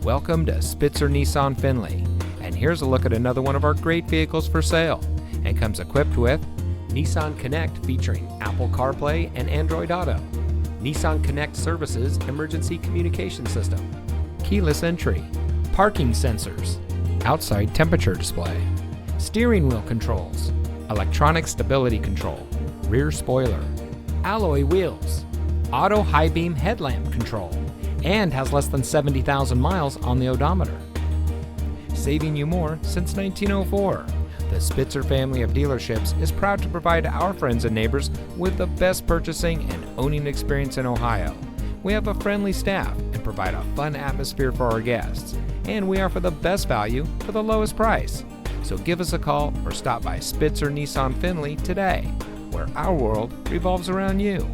Welcome to Spitzer Nissan Findlay, and here's a look at another one of our great vehicles for sale, and comes equipped with Nissan Connect featuring Apple CarPlay and Android Auto, Nissan Connect Services Emergency Communication System, keyless entry, parking sensors, outside temperature display, steering wheel controls, electronic stability control, rear spoiler, alloy wheels, auto high beam headlamp control, and has less than 70,000 miles on the odometer. Saving you more since 1904, the Spitzer family of dealerships is proud to provide our friends and neighbors with the best purchasing and owning experience in Ohio. We have a friendly staff and provide a fun atmosphere for our guests, and we offer the best value for the lowest price. So give us a call or stop by Spitzer Nissan Findlay today, where our world revolves around you.